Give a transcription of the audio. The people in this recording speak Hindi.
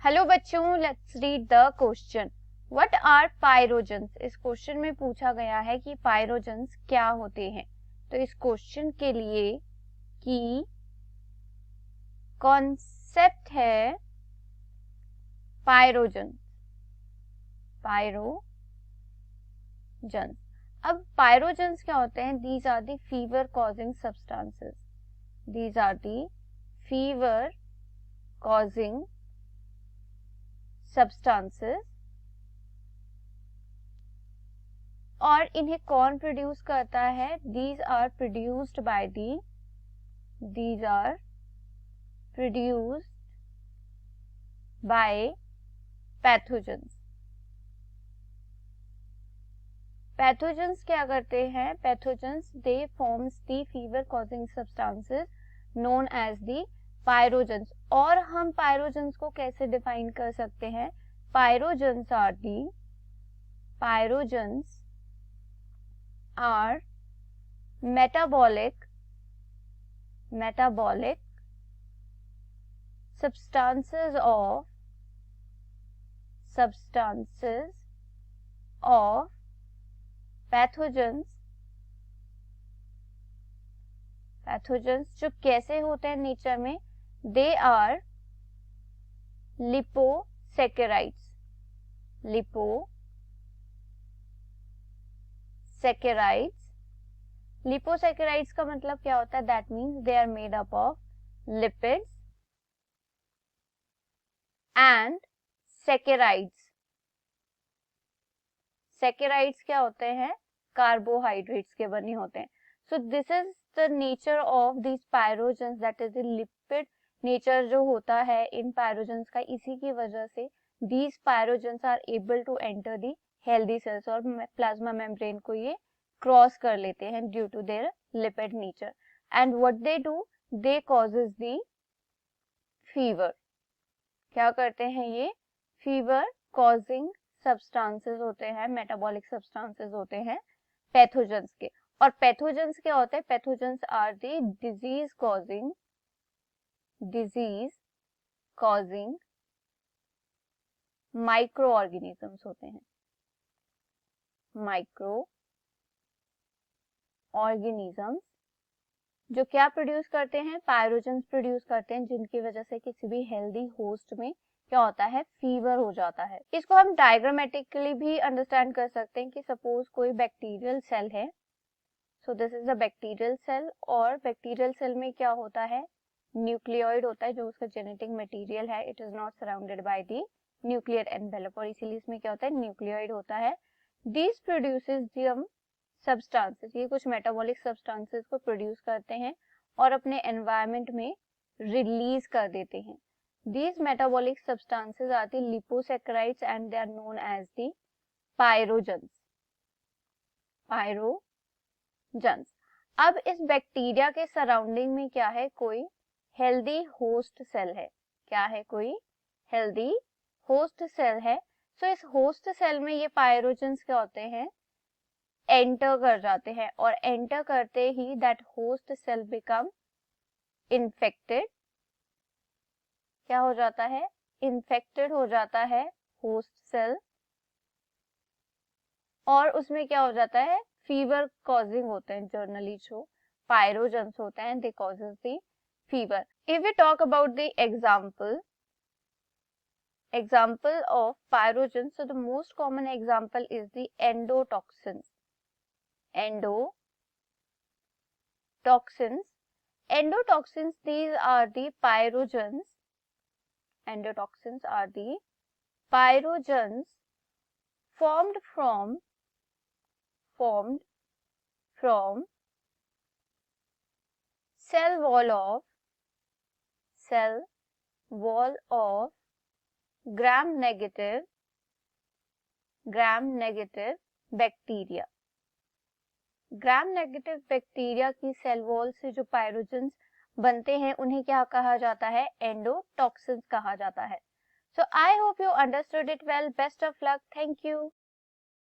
हेलो बच्चों, let's read the question. What are pyrogens? इस क्वेश्चन में पूछा गया है कि पायरोजेंस क्या होते हैं. तो इस क्वेश्चन के लिए की कॉन्सेप्ट है पायरोजेंस. पायरोजेंस. अब पायरोजेंस क्या होते हैं? These are the fever causing substances. These are the fever causing substances. और इन्हें कौन प्रोड्यूस करता है? These are produced by pathogens. Pathogens क्या करते हैं? Pathogens they forms the fever causing substances known as the pyrogens. और हम पायरोजेंस को कैसे डिफाइन कर सकते हैं? Pyrogens are metabolic substances of pathogens जो कैसे होते हैं नेचर में? they are liposaccharides. लिपोसैकेराइड्स का मतलब क्या होता है? That means they are made up of lipids and saccharides. Saccharides क्या होते हैं? कार्बोहाइड्रेट्स के बने होते हैं. So this is the nature of this pyrogens, that is the lipid nature जो होता है इन पायरोजेंस का. इसी की वजह से these pyrogens are able to enter the healthy cells और प्लाज्मा मेम्ब्रेन को ये क्रॉस कर लेते हैं due to their lipid nature. And what they do? They causes the fever. क्या करते हैं ये? फीवर कॉजिंग सब्सटेंसेस होते हैं, मेटाबॉलिक सब्सटेंसेस होते हैं पैथोजेंस के. और पैथोजेंस क्या होते हैं? Pathogens are the disease causing micro organisms होते हैं. माइक्रो ऑर्गेनिजम्स जो क्या प्रोड्यूस करते हैं? पायरोजेंस प्रोड्यूस करते हैं, जिनकी वजह से किसी भी हेल्दी होस्ट में क्या होता है? फीवर हो जाता है. इसको हम डायग्रामेटिकली भी अंडरस्टैंड कर सकते हैं कि सपोज कोई बैक्टीरियल सेल है. So this is the bacterial cell. और बैक्टीरियल सेल में क्या होता है? न्यूक्लियोइड होता है जो उसका जेनेटिक मटेरियल है. It is not surrounded by the nuclear envelope, और इसीलिए इसमें क्या होता है? न्यूक्लियोइड होता है. This produces the substances. ये कुछ मेटाबॉलिक सब्सटेंसेस को प्रोड्यूस करते हैं और अपने एनवायरनमेंट में रिलीज कर देते हैं. These metabolic substances are the liposaccharides and they are known as the pyrogens. अब इस बैक्टीरिया के सराउंडिंग में क्या है? कोई हेल्दी होस्ट सेल है. क्या है? कोई हेल्दी होस्ट सेल है. सो इस होस्ट सेल में ये पायरोजेंस क्या होते हैं? एंटर कर जाते हैं. और एंटर करते ही that host cell become infected. क्या हो जाता है? इन्फेक्टेड हो जाता है होस्ट सेल. और उसमें क्या हो जाता है? फीवर कॉजिंग होते हैं. जनरली जो पायरोजेंस होते हैं they causes the fever. If we talk about the example of pyrogens, so the most common example is the endotoxins. Endotoxins, these are the pyrogens. Endotoxins are the pyrogens formed from cell wall of gram-negative bacteria. Gram negative bacteria की सेल वॉल से जो पायरोजेंस बनते हैं उन्हें क्या कहा जाता है? एंडोटॉक्सिन्स कहा जाता है. So I hope you understood it well. Best of luck. Thank you.